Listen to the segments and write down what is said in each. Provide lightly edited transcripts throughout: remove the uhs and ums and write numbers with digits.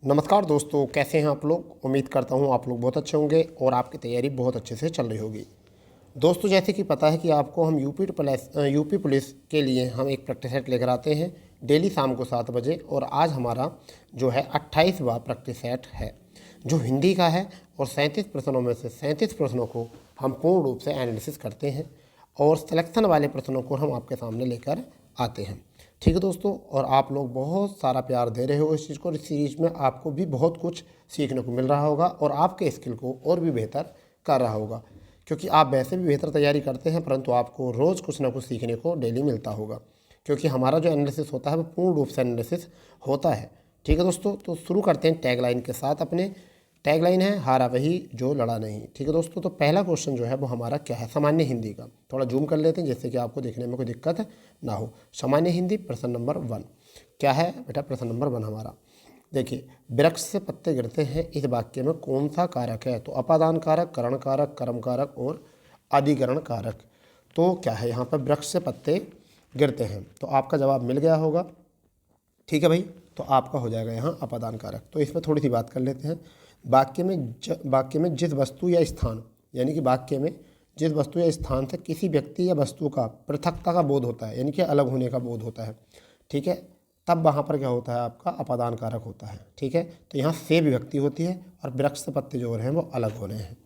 नमस्कार दोस्तों, कैसे हैं आप लोग। उम्मीद करता हूं आप लोग बहुत अच्छे होंगे और आपकी तैयारी बहुत अच्छे से चल रही होगी। दोस्तों, जैसे कि पता है कि आपको हम यूपी पुलिस के लिए हम एक प्रैक्टिस सेट लेकर आते हैं डेली शाम को 7 बजे। और आज हमारा जो है 28वां प्रैक्टिस सेट है जो हिंदी का है। और 37 प्रश्नों में से 37 प्रश्नों को हम पूर्ण रूप से एनालिसिस करते हैं और सिलेक्शन वाले प्रश्नों को हम आपके सामने लेकर आते हैं। ठीक है दोस्तों, और आप लोग बहुत सारा प्यार दे रहे हो इस चीज़ को। इस सीरीज में आपको भी बहुत कुछ सीखने को मिल रहा होगा और आपके स्किल को और भी बेहतर कर रहा होगा, क्योंकि आप वैसे भी बेहतर तैयारी करते हैं, परंतु आपको रोज़ कुछ ना कुछ सीखने को डेली मिलता होगा, क्योंकि हमारा जो एनालिसिस होता है वो पूर्ण रूप से एनालिसिस होता है। ठीक है दोस्तों, तो शुरू करते हैं टैगलाइन के साथ। अपने टैगलाइन है हारा वही जो लड़ा नहीं। ठीक है दोस्तों, तो पहला क्वेश्चन जो है वो हमारा क्या है, सामान्य हिंदी का। थोड़ा जूम कर लेते हैं जिससे कि आपको देखने में कोई दिक्कत ना हो। सामान्य हिंदी प्रश्न नंबर 1 क्या है बेटा। प्रश्न नंबर 1 हमारा देखिए, वृक्ष से पत्ते गिरते हैं, इस वाक्य में कौन सा कारक है। तो अपादान कारक, करण कारक, कर्म कारक और अधिकरण कारक। तो क्या है यहाँ पर, वृक्ष से पत्ते गिरते हैं, तो आपका जवाब मिल गया होगा। ठीक है भाई, तो आपका हो जाएगा यहाँ अपादान कारक। तो इसमें थोड़ी सी बात कर लेते हैं। वाक्य में जिस वस्तु या स्थान, यानी कि वाक्य में जिस वस्तु या स्थान से किसी व्यक्ति या वस्तु का पृथकता का बोध होता है, यानी कि अलग होने का बोध होता है, ठीक है, तब वहाँ पर क्या होता है, आपका अपादान कारक होता है। ठीक है, तो यहाँ से विभक्ति होती है और वृक्ष से पत्ते जो हो रहे हैं वो अलग हो रहे हैं।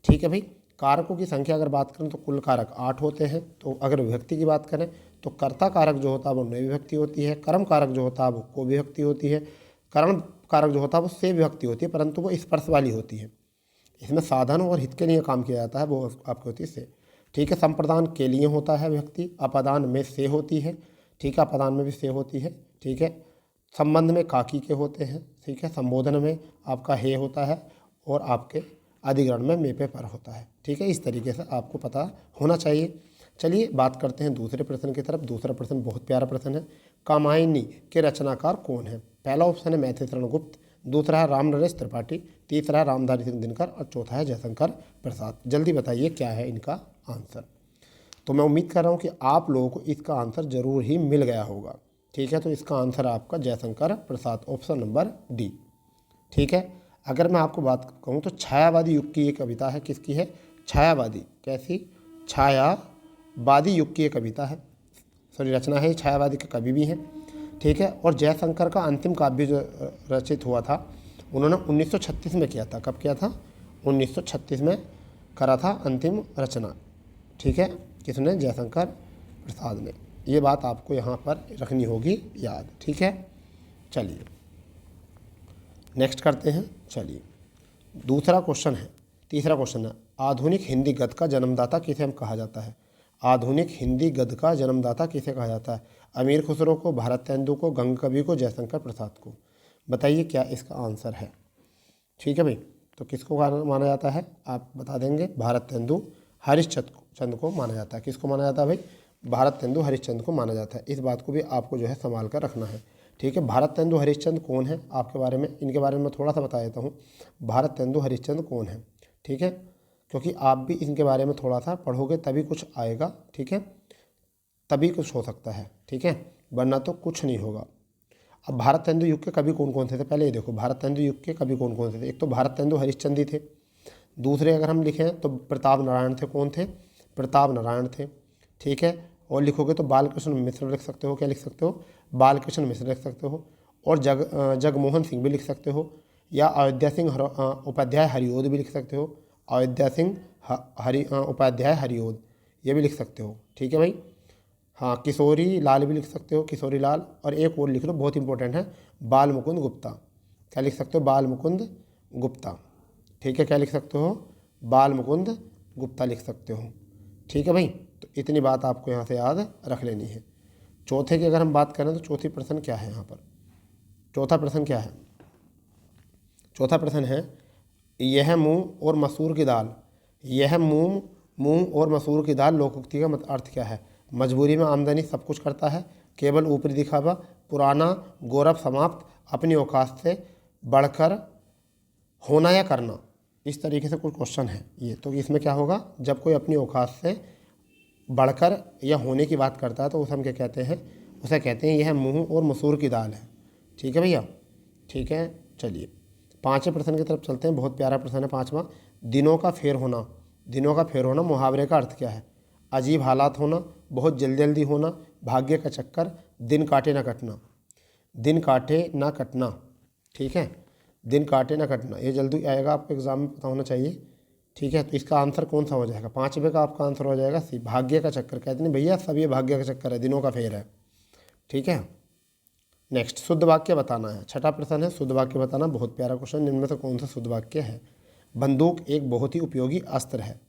ठीक है भाई, कारकों की संख्या अगर बात करें तो कुल कारक 8 होते हैं। तो अगर विभक्ति की बात करें तो कर्ता कारक जो होता है वो नई विभक्ति होती है, कर्म कारक जो होता है वो को विभक्ति होती है, करण कारक जो होता है वो से विभक्ति होती है, परंतु वो स्पर्श वाली होती है। इसमें साधन और हित के लिए काम किया जाता है, वो आपकी होती है से। ठीक है, संप्रदान के लिए होता है विभक्ति, अपादान में से होती है। ठीक है, अपादान में भी से होती है। ठीक है, संबंध में काकी के होते हैं। ठीक है, संबोधन में आपका हे होता है और आपके अधिकरण में मे पे पर होता है। ठीक है, इस तरीके से आपको पता होना चाहिए। चलिए बात करते हैं दूसरे प्रश्न की तरफ। दूसरा प्रश्न बहुत प्यारा प्रश्न है। कामायनी के रचनाकार कौन है। पहला ऑप्शन है मैथिली शरण गुप्त, दूसरा है राम नरेश त्रिपाठी, तीसरा है रामधारी सिंह दिनकर और चौथा है जयशंकर प्रसाद। जल्दी बताइए क्या है इनका आंसर। तो मैं उम्मीद कर रहा हूँ कि आप लोगों को इसका आंसर जरूर ही मिल गया होगा। ठीक है, तो इसका आंसर आपका Jaishankar Prasad, option number D. ठीक है, अगर मैं आपको बात कहूँ तो छायावादी युग की ये कविता है। किसकी है, छायावादी। कैसी, छायावादी युग की ये कविता है, सॉरी रचना है। छायावादी के कवि भी हैं। ठीक है, और जयशंकर का अंतिम काव्य जो रचित हुआ था उन्होंने 1936 में किया था। कब किया था, 1936 में करा था अंतिम रचना। ठीक है, किसने, जयशंकर प्रसाद ने। ये बात आपको यहाँ पर रखनी होगी याद। ठीक है, चलिए नेक्स्ट करते हैं। चलिए दूसरा क्वेश्चन है, तीसरा क्वेश्चन है, आधुनिक हिंदी गद्य का जन्मदाता किसे हम कहा जाता है। आधुनिक हिंदी गद्य का जन्मदाता किसे कहा जाता है। अमीर खुसरो को, भारत तेंदु को, गंग कवि को, जयशंकर प्रसाद को। बताइए क्या इसका आंसर है। ठीक है भाई, तो किसको माना जाता है, आप बता देंगे। भारत तेंदु हरिश्चंद्र को माना जाता है। किसको माना जाता है भाई, भारत तेंदु हरिश्चंद्र को माना जाता है। इस बात को भी आपको जो है संभाल कर रखना है। ठीक है, भारत तेंदु हरिश्चंद्र कौन है, आपके बारे में, इनके बारे में मैं थोड़ा सा बता देता हूँ। भारत तेंदु हरिश्चंद्र कौन है, ठीक है, क्योंकि आप भी इनके बारे में थोड़ा सा पढ़ोगे तभी कुछ आएगा। ठीक है, तभी कुछ हो सकता है। ठीक है, वरना तो कुछ नहीं होगा। अब भारत तेंदु युग के कवि कौन कौन से थे, पहले ये देखो भारत तेंदु युग के कवि कौन कौन से थे। एक तो भारत तेंदु हरिश्चंद्र थे। दूसरे अगर हम लिखें तो प्रताप नारायण थे। कौन थे, प्रताप नारायण थे। ठीक है, और लिखोगे तो बालकृष्ण मिश्र लिख सकते हो। क्या लिख सकते हो, बालकृष्ण मिश्र लिख सकते हो। और जगमोहन सिंह भी लिख सकते हो, या अयोध्या सिंह उपाध्याय हरिओद भी लिख सकते हो। अयोध्या सिंह उपाध्याय हरिओद ये भी लिख सकते हो। ठीक है भाई, हाँ, किशोरी लाल भी लिख सकते हो, किशोरी लाल। और एक और लिख लो, बहुत इंपॉर्टेंट है, बाल मुकुंद गुप्ता। क्या लिख सकते हो, बाल मुकुंद गुप्ता। ठीक है, क्या लिख सकते हो, बाल मुकुंद गुप्ता लिख सकते हो। ठीक है भाई, तो इतनी बात आपको यहाँ से याद रख लेनी है। चौथे की अगर हम बात करें तो चौथी प्रश्न क्या है यहाँ पर, चौथा प्रश्न क्या है, चौथा प्रश्न है, यह मूंग और मसूर की दाल। यह मूंग और मसूर की दाल लोकोक्ति का अर्थ क्या है। मजबूरी में आमदनी सब कुछ करता है, केवल ऊपरी दिखावा, पुराना गौरव समाप्त, अपनी औकात से बढ़कर होना या करना। इस तरीके से कुछ क्वेश्चन है ये। तो इसमें क्या होगा, जब कोई अपनी औकात से बढ़कर या होने की बात करता है तो उसे हम क्या कहते हैं, उसे कहते हैं यह मूंग और मसूर की दाल है। ठीक है भैया, ठीक है, चलिए 5वें प्रश्न की तरफ चलते हैं। बहुत प्यारा प्रश्न है 5वां। दिनों का फेर होना, दिनों का फेर होना मुहावरे का अर्थ क्या है? अजीब हालात होना, बहुत जल्दी जल्दी होना, भाग्य का चक्कर, दिन काटे ना कटना। दिन काटे ना कटना, ठीक है, दिन काटे ना कटना, ये जल्दी आएगा, आपको एग्जाम में पता होना चाहिए। ठीक है, तो इसका आंसर कौन सा हो जाएगा? 5वें का आपका आंसर हो जाएगा सी, भाग्य का चक्कर। कहते हैं भैया सब ये भाग्य का चक्कर है, दिनों का फेर है। ठीक है, नेक्स्ट शुद्ध वाक्य बताना है। 6ठा प्रश्न है शुद्ध वाक्य बताना। बहुत प्यारा क्वेश्चन, इनमें से कौन सा शुद्ध वाक्य है? बंदूक एक बहुत ही उपयोगी अस्त्र है।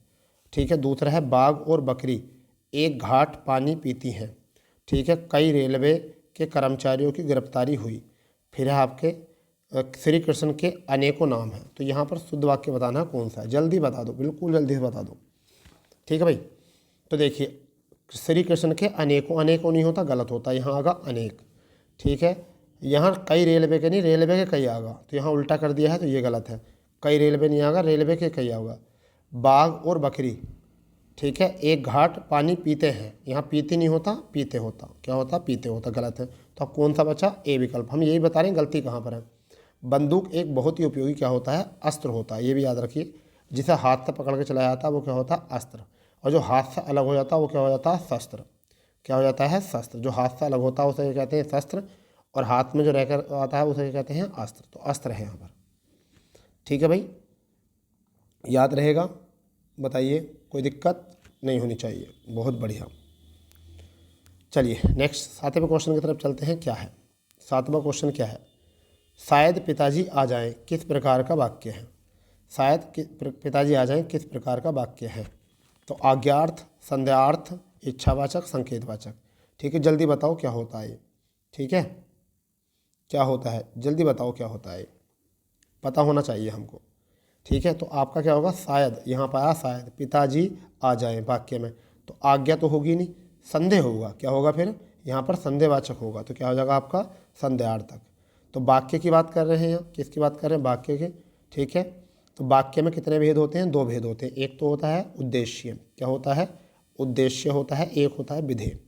ठीक है, दूसरा है बाघ और बकरी एक घाट पानी पीती हैं। ठीक है, कई रेलवे के कर्मचारियों की गिरफ्तारी हुई। फिर है आपके श्री कृष्ण के अनेकों नाम हैं। तो यहाँ पर शुद्ध वाक्य बताना है कौन सा है, जल्दी बता दो, बिल्कुल जल्दी से बता दो। ठीक है भाई, तो देखिए श्री कृष्ण के अनेकों, अनेकों नहीं होता, गलत होता, यहाँ आगा अनेक। ठीक है, यहाँ कई रेलवे के नहीं, रेलवे के कई आगा, तो यहाँ उल्टा कर दिया है तो ये गलत है। कई रेलवे नहीं आगा, रेलवे के कई आगा। बाघ और बकरी, ठीक है, एक घाट पानी पीते हैं, यहाँ पीते नहीं होता, पीते होता, क्या होता? पीते होता, गलत है। तो अब कौन सा बचा? ए विकल्प। हम यही बता रहे हैं गलती कहाँ पर है। बंदूक एक बहुत ही उपयोगी क्या होता है? अस्त्र होता है, ये भी याद रखिए। जिसे हाथ से पकड़ के चलाया जाता है वो क्या होता है? अस्त्र। और जो हाथ से अलग हो जाता है वो क्या हो जाता है? शस्त्र। क्या हो जाता है? शस्त्र। जो हाथ से अलग होता है उसे क्या कहते हैं? शस्त्र। और हाथ में जो रहकर आता है उसे क्या कहते हैं? अस्त्र। तो अस्त्र है यहाँ पर। ठीक है भाई, याद रहेगा, बताइए, कोई दिक्कत नहीं होनी चाहिए। बहुत बढ़िया। चलिए नेक्स्ट 7वें क्वेश्चन की तरफ चलते हैं। क्या है 7वां क्वेश्चन? क्या है? शायद पिताजी आ जाएं किस प्रकार का वाक्य है? शायद पिताजी आ जाएं किस प्रकार का वाक्य है? तो आज्ञार्थ, संदेहार्थ, इच्छावाचक, संकेतवाचक। ठीक है, जल्दी बताओ क्या होता है? ठीक है, क्या होता है? जल्दी बताओ क्या होता है, पता होना चाहिए हमको। ठीक है, तो आपका क्या होगा? शायद, यहाँ पर आया शायद पिताजी आ जाएं वाक्य में, तो आज्ञा तो होगी नहीं, संदेह होगा। क्या होगा फिर? यहाँ पर संदेहवाचक होगा, तो क्या हो जाएगा आपका? संदेहार्थक। तो वाक्य की बात कर रहे हैं, यहाँ किसकी बात कर रहे हैं? वाक्य के। ठीक है, तो वाक्य में कितने भेद होते हैं? 2 भेद होते हैं। एक तो होता है उद्देश्य, क्या होता है? उद्देश्य होता है, एक होता है विधेय।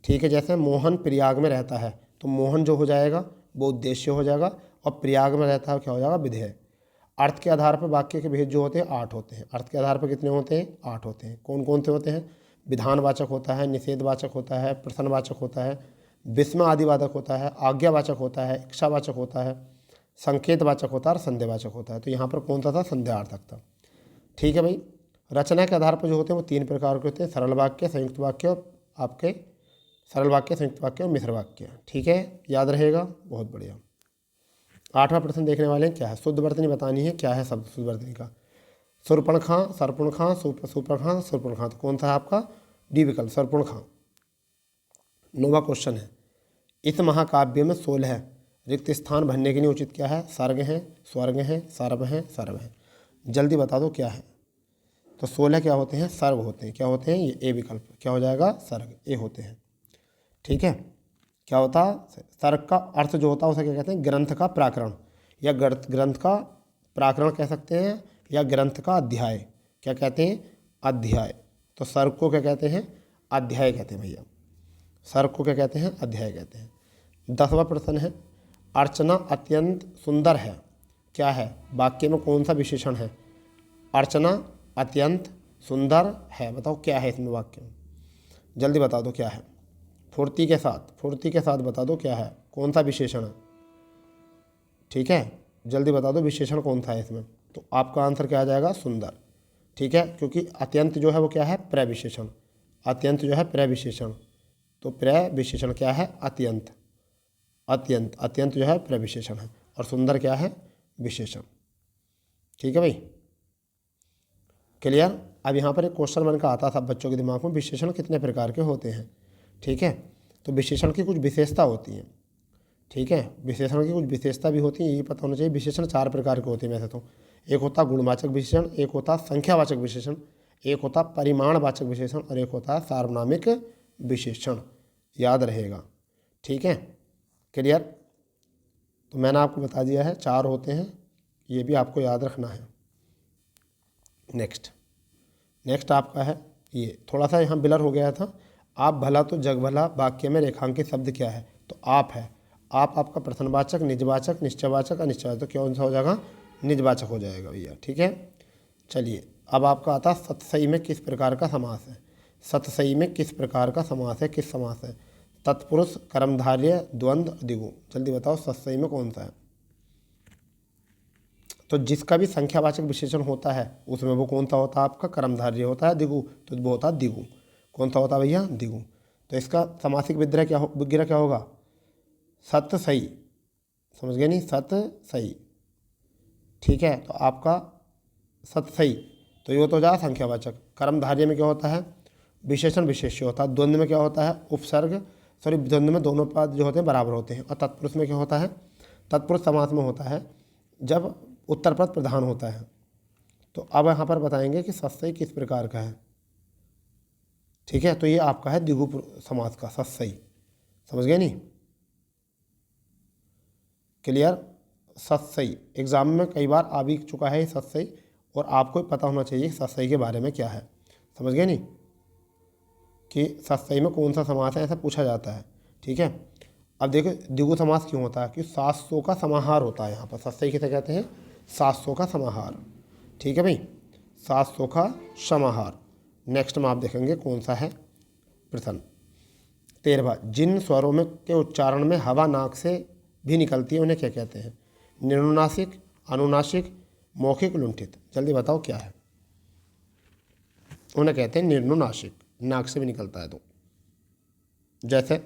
ठीक है, जैसे मोहन प्रयाग में रहता है, तो मोहन जो हो जाएगा वो उद्देश्य हो जाएगा, और प्रयाग में रहता है क्या हो जाएगा? विधेय। अर्थ के आधार पर वाक्य के भेद जो होते हैं 8 होते हैं। अर्थ के आधार पर कितने होते हैं? 8 होते हैं। कौन कौन से होते हैं? विधानवाचक होता है, निषेधवाचक होता है, प्रश्नवाचक होता है, विस्मय आदिवाचक होता है, आज्ञावाचक होता है, इच्छावाचक होता है, संकेतवाचक होता है और संदेहवाचक होता है। तो यहाँ पर कौन सा था? संदेहार्थक था। ठीक है भाई, रचना के आधार पर जो होते हैं वो 3 प्रकार के होते हैं, सरल वाक्य, संयुक्त वाक्य और आपके सरल वाक्य, संयुक्त वाक्य और मिश्र वाक्य। ठीक है, याद रहेगा, बहुत बढ़िया। 8वां प्रश्न देखने वाले हैं। क्या है? शुद्ध वर्तनी बतानी है। क्या है शब्द शुद्ध वर्तनी का? सुरपणखां, सरपुणखां, सुपरखां, सुरपुणखां। तो कौन सा है आपका? डी विकल्प, सरपुणखां। 9वां क्वेश्चन है, इस महाकाव्य में 16 रिक्त स्थान भरने के लिए उचित क्या है? सर्ग हैं, स्वर्ग हैं, सर्व हैं, सर्व हैं। जल्दी बता दो क्या है? तो 16 क्या होते हैं? सर्ग होते हैं। क्या होते हैं? ये ए विकल्प, क्या हो जाएगा? सर्ग, ए होते हैं। ठीक है, क्या होता है? सर्ग का अर्थ जो होता है उसे क्या कहते हैं? ग्रंथ का प्राकरण, या ग्रंथ का प्राकरण कह सकते हैं, या ग्रंथ का अध्याय। क्या कहते हैं? अध्याय। तो सर्ग को क्या कहते हैं? अध्याय कहते हैं भैया। सर्ग को क्या कहते हैं? अध्याय कहते हैं। 10वां प्रश्न है, अर्चना अत्यंत सुंदर है। क्या है? वाक्य में कौन सा विशेषण है? अर्चना अत्यंत सुंदर है, बताओ क्या है इसमें वाक्य में? जल्दी बता दो क्या है? फुर्ती के साथ, फुर्ती के साथ बता दो क्या है, कौन सा विशेषण है? ठीक है, जल्दी बता दो विशेषण कौन सा है इसमें? तो आपका आंसर क्या आ जाएगा? सुंदर। ठीक है, क्योंकि अत्यंत जो है वो क्या है? प्रविशेषण। अत्यंत जो है प्रविशेषण, तो प्रविशेषण क्या है? अत्यंत। अत्यंत, अत्यंत जो है प्रविशेषण है, और सुंदर क्या है? विशेषण। ठीक है भाई, क्लियर? अब यहाँ पर एक क्वेश्चन बन का आता था बच्चों के दिमाग में, विशेषण कितने प्रकार के होते हैं? ठीक है, तो विशेषण की कुछ विशेषता होती है। ठीक है, विशेषण की कुछ विशेषता भी होती है, ये पता होना चाहिए। विशेषण 4 प्रकार के होते हैं वैसे तो। एक होता गुणवाचक विशेषण, एक होता संख्यावाचक विशेषण, एक होता परिमाणवाचक विशेषण, और एक होता सार्वनामिक विशेषण। याद रहेगा। ठीक है, क्लियर? तो मैंने आपको बता दिया है 4 होते हैं, ये भी आपको याद रखना है। नेक्स्ट आपका है ये, थोड़ा सा यहाँ बिलर हो गया था। आप भला तो जग भला वाक्य में रेखांकित शब्द क्या है? तो आप है। आपका प्रश्नवाचक, निजवाचक, निश्चयवाचक, अनिश्चयवाचक, तो कौन सा हो जाएगा? निजवाचक हो जाएगा भैया। ठीक है, चलिए अब आपका आता है सतसई में किस प्रकार का समास है। सतसई में किस प्रकार का समास है, किस समास है? तत्पुरुष, कर्मधारय, द्वंद्व, द्विगु। जल्दी बताओ सतसई में कौन सा है? तो जिसका भी संख्यावाचक विशेषण होता है उसमें वो कौन सा होता है? आपका कर्मधारय होता है, द्विगु, तो वो होता है द्विगु। कौन सा होता है भैया? द्विगु। तो इसका समासिक विग्रह क्या होगा? सतसई। समझ गए नहीं? सतसई। ठीक है, तो आपका सतसई, तो ये तो हो जाएगा संख्यावाचक। कर्मधारय में क्या होता है? विशेषण विशेष्य होता है। द्वंद्व में क्या होता है? उपसर्ग, सॉरी द्वंद्व में दोनों पद जो होते हैं बराबर होते हैं। और तत्पुरुष में क्या होता है? तत्पुरुष समास में होता है जब उत्तर पद प्रधान होता है। तो अब यहाँ पर बताएंगे कि सतसई किस प्रकार का है। ठीक है, तो ये आपका है द्विगु समास का सतसई। समझ गए नहीं? क्लियर? सतसई एग्जाम में कई बार आ भी चुका है ये सतसई, और आपको पता होना चाहिए सतसई के बारे में क्या है। समझ गए नहीं कि सतसई में कौन सा समास है, ऐसा पूछा जाता है। ठीक है, अब देखो द्विगु समास क्यों होता है? कि 700 का समाहार होता है। यहाँ पर सतसई किसे कहते हैं? 700 का समाहार। ठीक है भाई, 700 का समाहार। नेक्स्ट में आप देखेंगे कौन सा है प्रश्न। 13वां, जिन स्वरों में के उच्चारण में हवा नाक से भी निकलती है उन्हें क्या कहते हैं? निर्नुनासिक, अनुनासिक, मौखिक, लुंठित। जल्दी बताओ क्या है? उन्हें कहते हैं निर्नुनासिक, नाक से भी निकलता है तो। जैसे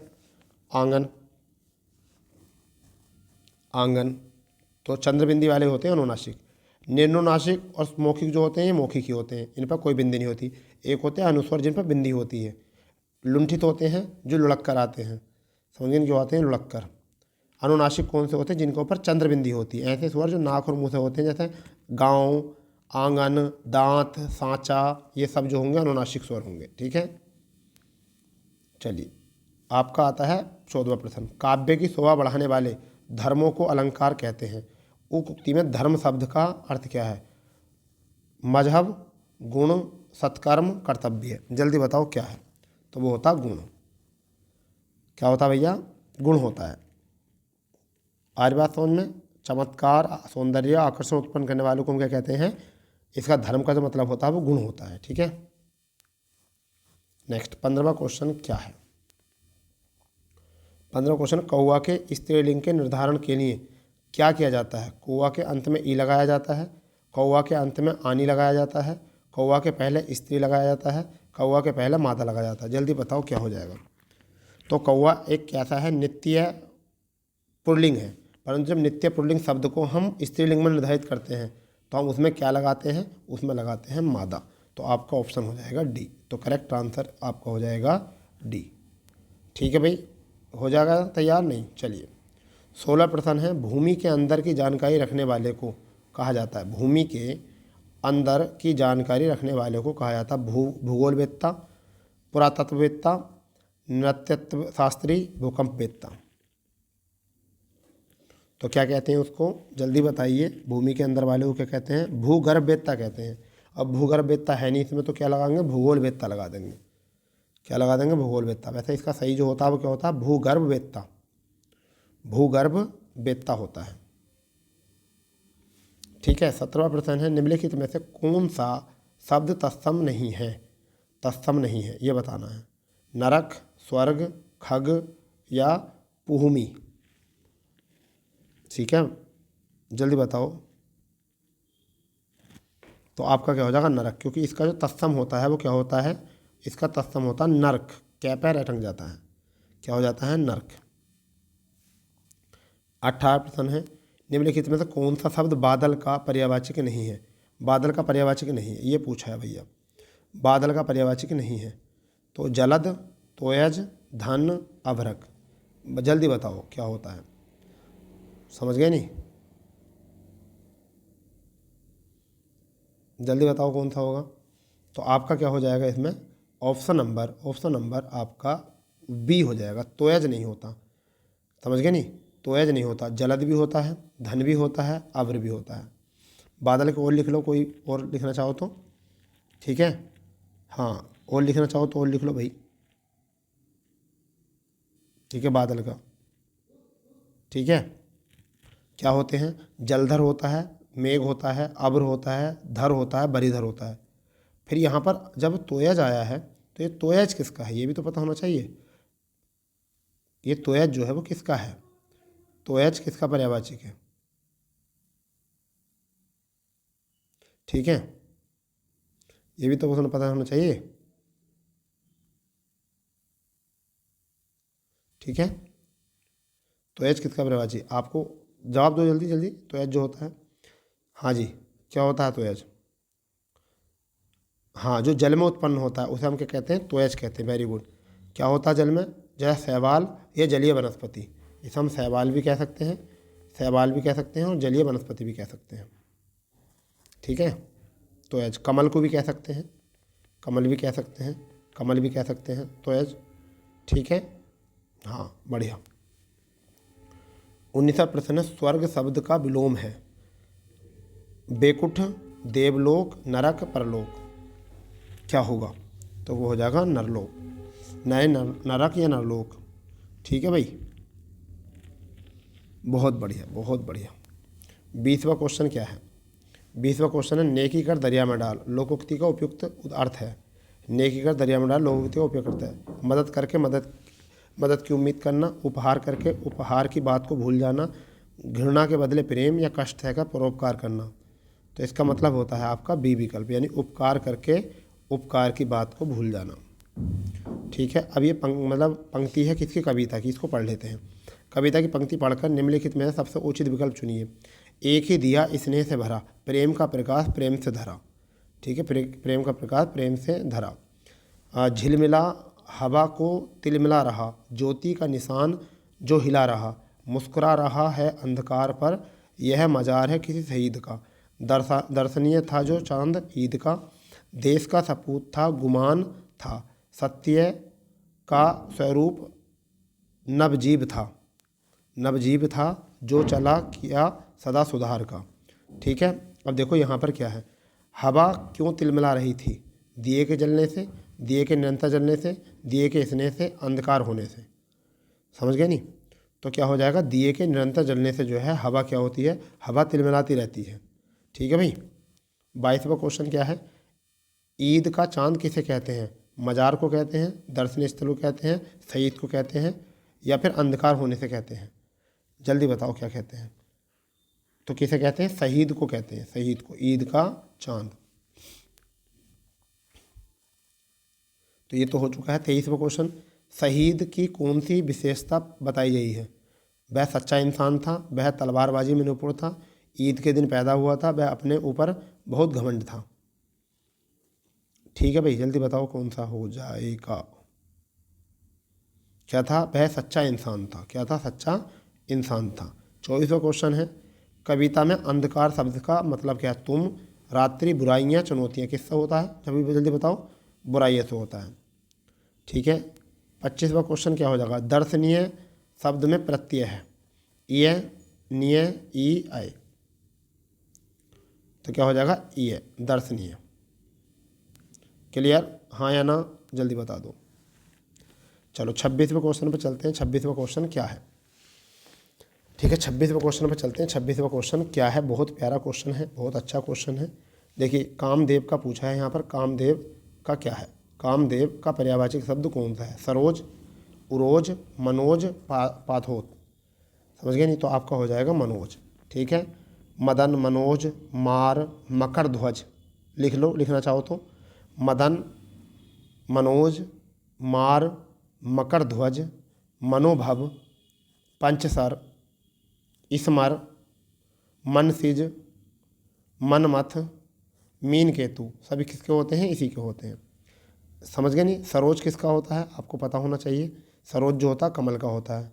आंगन, आंगन तो चंद्रबिंदी वाले होते हैं अनुनासिक। निर्नुनासिक और मौखिक जो होते हैं ये मौखिक ही होते हैं, इन पर कोई बिंदी नहीं होती। एक होते हैं अनुस्वर जिन पर बिंदी होती है। लुंठित होते हैं जो लुढ़क कर आते हैं। समझिए जो आते हैं लुढ़क कर। अनुनासिक कौन से होते हैं? जिनके ऊपर चंद्रबिंदी होती है। ऐसे स्वर जो नाक और मुँह से होते हैं, जैसे गाँव, आंगन, दांत, सांचा, ये सब जो होंगे अनुनासिक स्वर होंगे। ठीक है, चलिए आपका आता है 14वां प्रश्न। काव्य की शोभा बढ़ाने वाले धर्मों को अलंकार कहते हैं। उक्ति में धर्म शब्द का अर्थ क्या है? मजहब, गुण, सत्कर्म, कर्तव्य। जल्दी बताओ क्या है? तो वो होता गुण। क्या होता भैया? गुण होता है। आज बात समझ में? चमत्कार, सौंदर्य, आकर्षण उत्पन्न करने वालों को हम क्या कहते हैं? इसका धर्म का जो मतलब होता है वो गुण होता है। ठीक है, नेक्स्ट 15वां क्वेश्चन क्या है? 15वां क्वेश्चन, कौवा के स्त्रीलिंग के निर्धारण के लिए क्या किया जाता है? कौवा के अंत में ई लगाया जाता है, कौवा के अंत में आनी लगाया जाता है, कौवा के पहले स्त्री लगाया जाता है, कौवा के पहले मादा लगाया जाता है। जल्दी बताओ क्या हो जाएगा? तो कौवा एक कैसा है? नित्य पुल्लिंग है, परंतु जब नित्य पुल्लिंग शब्द को हम स्त्रीलिंग में निर्धारित करते हैं तो हम उसमें क्या लगाते हैं? उसमें लगाते हैं मादा। तो आपका ऑप्शन हो जाएगा डी। तो करेक्ट आंसर आपका हो जाएगा डी। ठीक है भाई, हो जाएगा तैयार? नहीं, चलिए 16 प्रश्न है। भूमि के अंदर की जानकारी रखने वाले को कहा जाता है। भूमि के अंदर की जानकारी रखने वाले को कहा जाता है भूगोलवेत्ता, पुरातत्ववेत्ता, नृतत्व शास्त्री, भूकंपवेत्ता। तो क्या कहते हैं उसको? जल्दी बताइए। भूमि के अंदर वाले को क्या कहते हैं? भूगर्भवेत्ता कहते हैं। अब भूगर्भवेत्ता है नहीं इसमें, तो क्या लगाएंगे? भूगोलवेत्ता लगा देंगे। क्या लगा देंगे? भूगोलवेत्ता। वैसे इसका सही जो होता है वो क्या होता है? भूगर्भवेत्ता। भूगर्भवेत्ता होता है। ठीक है, 17वां प्रश्न है। निम्नलिखित में से कौन सा शब्द तत्सम नहीं है? तत्सम नहीं है ये बताना है। नरक, स्वर्ग, खग या पुहुमी। ठीक है, जल्दी बताओ। तो आपका क्या हो जाएगा? नरक, क्योंकि इसका जो तत्सम होता है वो क्या होता है? इसका तत्सम होता है नर्क। क्या पैर अटक जाता है? क्या हो जाता है? नर्क। 18वां प्रश्न है। निम्नलिखित में से कौन सा शब्द बादल का पर्यायवाचक नहीं है? बादल का पर्यायवाचक नहीं है ये पूछा है भैया। बादल का पर्यायवाचक नहीं है तो जलद, तोयज, धन, अभ्रक। जल्दी बताओ क्या होता है? समझ गए नहीं? जल्दी बताओ कौन सा होगा? तो आपका क्या हो जाएगा इसमें? ऑप्शन नंबर आपका बी हो जाएगा। तोयज नहीं होता। समझ गए नहीं? तोयज नहीं होता। जलद भी होता है, धन भी होता है, अभ्र भी होता है। बादल को और लिख लो, कोई और लिखना चाहो तो। ठीक है, हाँ और लिखना चाहो तो और लिख लो भाई। ठीक है, बादल का ठीक है, क्या होते हैं? जलधर होता है, मेघ होता है, अब्र होता है, धर होता है, बरिधर होता है। फिर यहाँ पर जब तोयज आया है तो ये तोयज किसका है, ये भी तो पता होना चाहिए। ये तोयज जो है वो किसका है? तोयज किसका पर्यायवाची है? ठीक है, ये भी तो उसने पता होना चाहिए। ठीक है, तोयज किसका पर्यायवाची? आपको जवाब दो जल्दी जल्दी। तोयज जो होता है, हाँ जी, क्या होता है तोयज? हाँ, जो जल में उत्पन्न होता है उसे हम क्या कहते हैं? तोयज कहते हैं। Very good. क्या होता है जल में? जैसे शैवाल या जलीय वनस्पति। इसे हम शैवाल भी कह सकते हैं, शैवाल भी कह सकते हैं और जलीय वनस्पति भी कह सकते हैं। ठीक है, तोयज। कमल को भी कह सकते हैं, कमल भी कह सकते हैं, कमल भी कह सकते हैं तोयज। ठीक है, हाँ बढ़िया। 19वां प्रश्न है, स्वर्ग शब्द का विलोम है। बेकुठ, देवलोक, नरक, परलोक। क्या होगा? तो वो हो जाएगा नरलोक। नए नरक या नरलोक। ठीक है भाई, बहुत बढ़िया बहुत बढ़िया। 20वां क्वेश्चन क्या है? 20वां क्वेश्चन है, नेकी कर दरिया में डाल। लोकोक्ति का उपयुक्त अर्थ है। नेकी कर दरिया में डाल लोकोक्ति का उपयोग करता है। मदद करके मदद की उम्मीद करना, उपहार करके उपहार की बात को भूल जाना, घृणा के बदले प्रेम या कष्ट है का परोपकार करना। तो इसका मतलब होता है आपका बी विकल्प, यानी उपकार करके उपकार की बात को भूल जाना। ठीक है, अब ये मतलब पंक्ति है किसकी? कविता की। इसको पढ़ लेते हैं। कविता की पंक्ति पढ़कर निम्नलिखित में सबसे उचित विकल्प चुनिए। एक ही दिया स्नेह से भरा, प्रेम का प्रकाश प्रेम से धरा। ठीक है, प्रेम का प्रकाश प्रेम से धरा। झिलमिला हवा को तिलमिला रहा, ज्योति का निशान जो हिला रहा, मुस्कुरा रहा है अंधकार पर, यह मजार है किसी शहीद का। दर्शनीय था जो चांद ईद का, देश का सपूत था गुमान था, सत्य का स्वरूप नवजीव था, नवजीव था जो चला किया सदा सुधार का। ठीक है, अब देखो यहाँ पर क्या है? हवा क्यों तिलमिला रही थी? दिए के जलने से, दिए के निरंतर जलने से, दिए के स्नेह से, अंधकार होने से। समझ गए नहीं? तो क्या हो जाएगा? दिए के निरंतर जलने से जो है हवा क्या होती है? हवा तिलमिलाती रहती है। ठीक है भाई। 22वां क्वेश्चन क्या है? ईद का चांद किसे कहते हैं? मजार को कहते हैं, दर्शनीय स्थल को कहते हैं, शहीद को कहते हैं, या फिर अंधकार होने से कहते हैं? जल्दी बताओ क्या कहते हैं? तो किसे कहते हैं? शहीद को कहते हैं, शहीद को। ईद का चांद। तो ये तो हो चुका है। 23वां क्वेश्चन, शहीद की कौन सी विशेषता बताई गई है? वह सच्चा इंसान था, वह तलवारबाजी में निपुण था, ईद के दिन पैदा हुआ था, वह अपने ऊपर बहुत घमंड था। ठीक है भाई, जल्दी बताओ कौन सा हो जाएगा? क्या था? वह सच्चा इंसान था। क्या था? सच्चा इंसान था। 24वां क्वेश्चन है, कविता में अंधकार शब्द का मतलब क्या है? तुम, रात्रि, बुराइयाँ, चुनौतियाँ। किससे होता है? जल्दी बताओ। बुराइयों से होता है। ठीक है। 25वां क्वेश्चन क्या हो जाएगा? दर्शनीय शब्द में प्रत्यय है, य, निय, ई, आय। तो क्या हो जाएगा? ई, दर्शनीय। क्लियर? हाँ या ना? जल्दी बता दो। चलो 26वें क्वेश्चन पर चलते हैं। 26वां क्वेश्चन क्या है? ठीक है, 26वें क्वेश्चन पर चलते हैं। 26वां क्वेश्चन क्या है? बहुत प्यारा क्वेश्चन है, बहुत अच्छा क्वेश्चन है। देखिए, कामदेव का पूछा है यहाँ पर। कामदेव का क्या है? कामदेव का पर्यायवाची शब्द कौन सा है? सरोज, उरोज, मनोज, पाथोत। समझ गए नहीं? तो आपका हो जाएगा मनोज। ठीक है। मदन, मनोज, मार, मकर ध्वज। लिख लो, लिखना चाहो तो। मदन, मनोज, मार, मकर ध्वज, मनोभव, पंचसर, इसमर, मनसिज, मनमथ, मीन केतु। सभी किसके होते हैं? इसी के होते हैं। समझ गए नहीं? सरोज किसका होता है? आपको पता होना चाहिए। सरोज जो होता है कमल का होता है,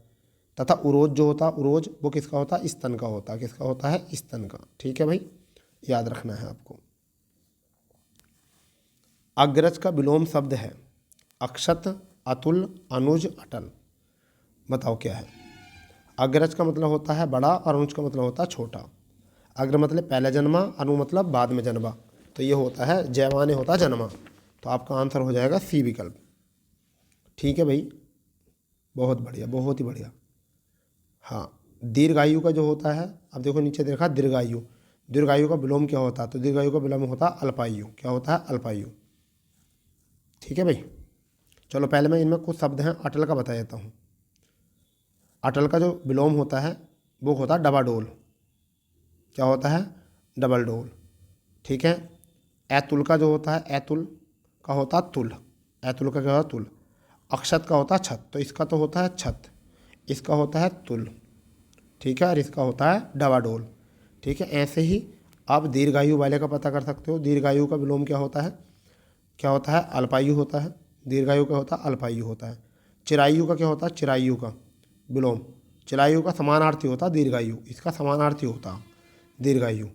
तथा उरोज जो होता है, उरोज वो किसका होता है? स्तन का होता है। किसका होता है? स्तन का। ठीक है भाई, याद रखना है आपको। अग्रज का विलोम शब्द है अक्षत, अतुल, अनुज, अटल। बताओ क्या है? अग्रज का मतलब होता है बड़ा और अनुज का मतलब होता है छोटा। अग्र मतलब पहले जन्मा, अनु मतलब बाद में जन्मा। तो ये होता है जयमाने होता है जन्मा। तो आपका आंसर हो जाएगा सी विकल्प। ठीक है भाई, बहुत बढ़िया, बहुत ही बढ़िया। हाँ, दीर्घायु का जो होता है, अब देखो नीचे देखा दीर्घायु, दीर्घायु का विलोम क्या होता है, तो दीर्घायु का विलोम होता है अल्पायु। क्या होता है? अल्पायु। ठीक है भाई। चलो पहले मैं इनमें कुछ शब्द हैं अटल का बता देता हूँ। अटल का जो विलोम होता है वो होता है डबाडोल। क्या होता है? डबल डोल। ठीक है। ऐतुल का जो होता है, ऐतुल का होता है तुल। ऐतुल का क्या होता है? तुल। अक्षत का होता है छत, तो इसका तो होता है छत, इसका होता है तुल। ठीक है। और इसका होता है डबाडोल। ठीक है। ऐसे ही आप दीर्घायु वाले का पता कर सकते हो। दीर्घायु का विलोम क्या होता है? क्या होता है? अल्पायु होता है। दीर्घायु का होता है अल्पायु होता है। चिरायु का क्या होता है? चिरायु का विलोम। चिरायु का समानार्थी होता है दीर्घायु, इसका समानार्थी होता है दीर्घायु।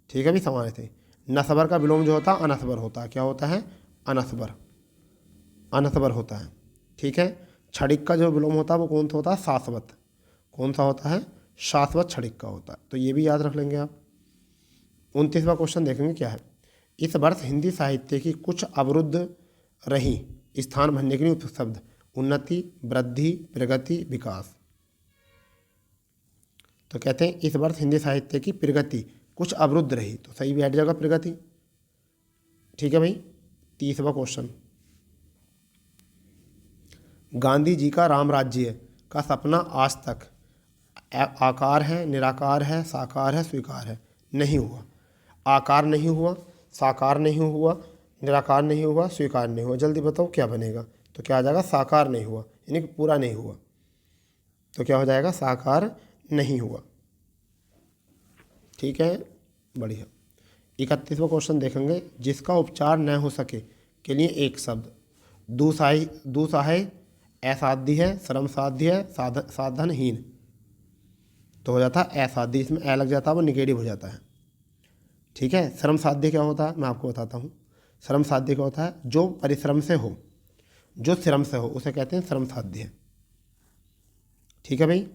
ठीक है भी, समानार्थी। नस्बर का विलोम जो होता है अनस्बर होता है। क्या होता है? अनस्बर। अनस्बर होता है। ठीक है। क्षणिक का जो विलोम होता है वो कौन सा होता है? शाश्वत। कौन सा होता है? शाश्वत क्षणिक का होता है। तो ये भी याद रख लेंगे आप। 29वां क्वेश्चन देखेंगे क्या है। इस वर्ष हिंदी साहित्य की कुछ अवरुद्ध रही स्थान भरने के लिए उपयुक्त शब्द। उन्नति, वृद्धि, प्रगति, विकास। तो कहते हैं इस वर्ष हिंदी साहित्य की प्रगति कुछ अवरुद्ध रही, तो सही बैठ जाएगा प्रगति। ठीक है भाई। 30वां क्वेश्चन। गांधी जी का राम राज्य का सपना आज तक आकार है, निराकार है, साकार है, स्वीकार है? नहीं हुआ। आकार नहीं हुआ, साकार नहीं हुआ, निराकार नहीं हुआ, स्वीकार नहीं हुआ। जल्दी बताओ क्या बनेगा? तो क्या आ जाएगा? साकार नहीं हुआ, यानी कि पूरा नहीं हुआ। तो क्या हो जाएगा? साकार नहीं हुआ। ठीक है, बढ़िया। 31वां क्वेश्चन देखेंगे। जिसका उपचार न हो सके के लिए एक शब्द। दुस्सहाय, असाध्य है, श्रम साध्य है, साधनहीन। तो हो जाता है असाध्य, इसमें ए लग जाता है वो निगेटिव हो जाता है। ठीक है। श्रम साध्य क्या होता है? मैं आपको बताता हूँ। श्रम साध्य क्या होता है? जो परिश्रम से हो, जो श्रम से हो, उसे कहते हैं श्रम साध्य। ठीक है भाई।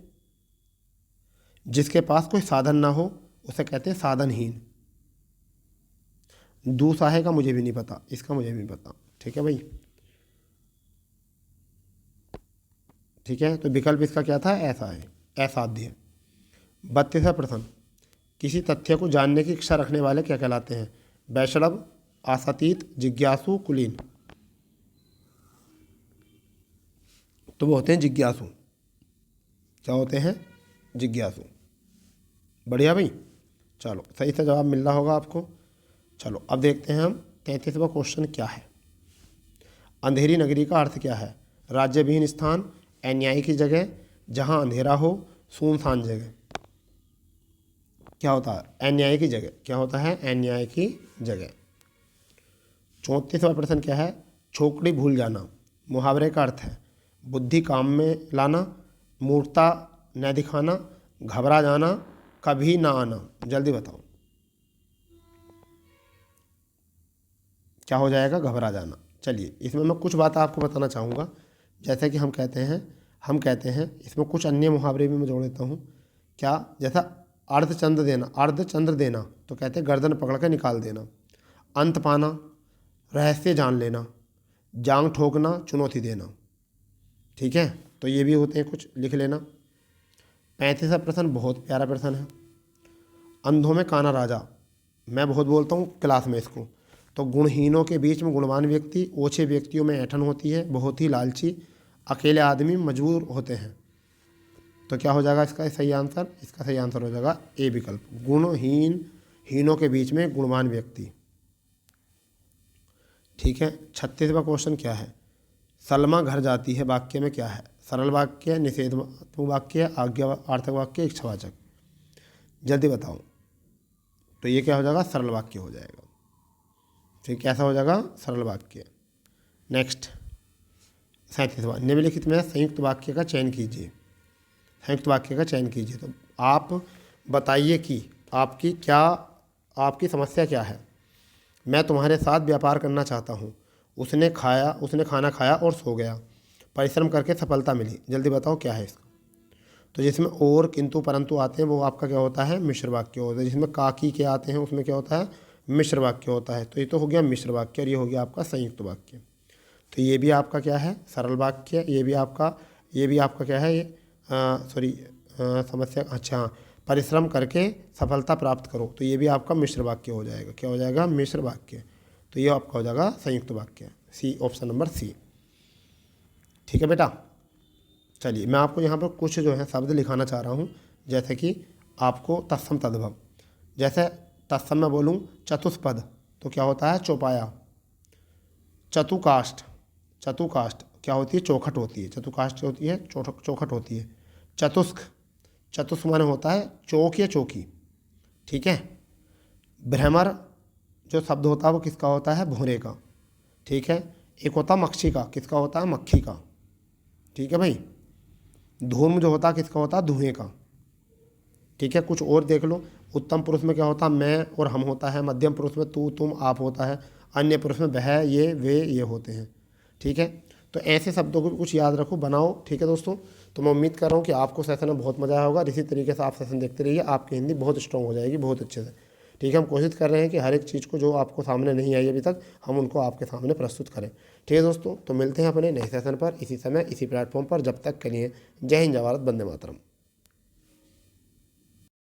जिसके पास कोई साधन ना हो उसे कहते हैं साधनहीन। दुस्सहाय का मुझे भी नहीं पता, इसका मुझे भी नहीं पता। ठीक है भाई। ठीक है। तो विकल्प इसका क्या था? ऐसा है, असाध्य। 32वां प्रश्न। किसी तथ्य को जानने की इच्छा रखने वाले क्या कहलाते हैं? वैष्णव, आशातीत, जिज्ञासु, कुलीन। तो वो होते हैं जिज्ञासु। क्या होते हैं? जिज्ञासु। बढ़िया भाई। चलो सही से जवाब मिल रहा होगा आपको। चलो अब देखते हैं हम 33वां क्वेश्चन क्या है। अंधेरी नगरी का अर्थ क्या है? राज्यविहीन स्थान, अन्यायी की जगह, जहाँ अंधेरा हो, सुनसान जगह। क्या होता है? अन्याय की जगह। क्या होता है? अन्याय की जगह। 34वां प्रश्न क्या है? छोकड़ी भूल जाना मुहावरे का अर्थ है बुद्धि काम में लाना, मूर्खता न दिखाना, घबरा जाना, कभी ना आना। जल्दी बताओ क्या हो जाएगा? घबरा जाना। चलिए इसमें मैं कुछ बात आपको बताना चाहूँगा। जैसे कि हम कहते हैं इसमें कुछ अन्य मुहावरे भी मैं जोड़ देता हूँ। क्या? जैसा अर्धचंद्र देना, अर्धचंद्र देना तो कहते हैं गर्दन पकड़ के निकाल देना। अंत पाना, रहस्य जान लेना, जांग ठोकना, चुनौती देना। ठीक है। तो ये भी होते हैं कुछ, लिख लेना। 35वां प्रश्न बहुत प्यारा प्रश्न है। अंधों में काना राजा। मैं बहुत बोलता हूँ क्लास में इसको। तो गुणहीनों के बीच में गुणवान व्यक्ति, ओछे व्यक्तियों में ऐंठन होती है, बहुत ही लालची, अकेले आदमी मजबूर होते हैं। तो क्या हो जाएगा इसका सही आंसर? इसका सही आंसर हो जाएगा ए विकल्प, गुणहीन, हीनों के बीच में गुणवान व्यक्ति। ठीक है। 36वां क्वेश्चन क्या है? सलमा घर जाती है वाक्य में क्या है? सरल वाक्य, निषेधात्मक वाक्य, आज्ञार्थक वाक्य, इच्छावाचक। जल्दी बताओ। तो ये क्या हो जाएगा? सरल वाक्य हो जाएगा। फिर कैसा हो जाएगा? सरल वाक्य। नेक्स्ट 37वां। निम्नलिखित में संयुक्त वाक्य का चयन कीजिए। संयुक्त वाक्य का चयन कीजिए। तो आप बताइए कि आपकी समस्या क्या है। मैं तुम्हारे साथ व्यापार करना चाहता हूँ। उसने खाना खाया और सो गया। परिश्रम करके सफलता मिली। जल्दी बताओ क्या है इसका? तो जिसमें और, किंतु, परंतु आते हैं वो आपका क्या होता है? मिश्र वाक्य होता है। जिसमें काकी के आते हैं उसमें क्या होता है? मिश्र वाक्य होता है। तो ये तो हो गया मिश्र वाक्य और ये हो गया आपका संयुक्त वाक्य। तो ये भी आपका क्या है? सरल वाक्य। ये भी आपका क्या है? ये समस्या, अच्छा, परिश्रम करके सफलता प्राप्त करो, तो ये भी आपका मिश्र वाक्य हो जाएगा। क्या हो जाएगा? मिश्र वाक्य। तो ये आपका हो जाएगा संयुक्त वाक्य, सी, ऑप्शन नंबर सी। ठीक है बेटा। चलिए मैं आपको यहाँ पर कुछ जो है शब्द लिखाना चाह रहा हूँ, जैसे कि आपको तत्सम तद्भव, जैसे तत्सम में बोलूँ चतुष्पद तो क्या होता है? चौपाया। चतुकाष्ठ, चतुकाष्ठ क्या होती है? चौखट होती है। चतुकाष्ठ होती है चौखट होती है। चतुष्क, चतुष्क माने होता है चौक या चौकी। ठीक है। भ्रमर जो शब्द होता है वो किसका होता है? भौरे का। ठीक है। एक होता है मक्षी का, किसका होता है? मक्खी का। ठीक है भाई। धूम जो होता है किसका होता है? धुएं का। ठीक है। कुछ और देख लो। उत्तम पुरुष में क्या होता है? मैं और हम होता है। मध्यम पुरुष में तू, तुम, आप होता है। अन्य पुरुष में वह, ये, वे, ये होते हैं। ठीक है। तो ऐसे शब्दों को भी कुछ याद रखो, बनाओ। ठीक है दोस्तों। तो मैं उम्मीद कर रहा हूँ कि आपको सेशन में बहुत मज़ा आया होगा। इसी तरीके से आप सेशन देखते रहिए, आपकी हिंदी बहुत स्ट्रॉन्ग हो जाएगी, बहुत अच्छे से। ठीक है। हम कोशिश कर रहे हैं कि हर एक चीज़ को जो आपको सामने नहीं आई अभी तक, हम उनको आपके सामने प्रस्तुत करें। ठीक है दोस्तों। तो मिलते हैं अपने नए सेशन पर, इसी समय, इसी प्लेटफॉर्म पर। जब तक के लिए जय हिंद, जय भारत, वंदे मातरम।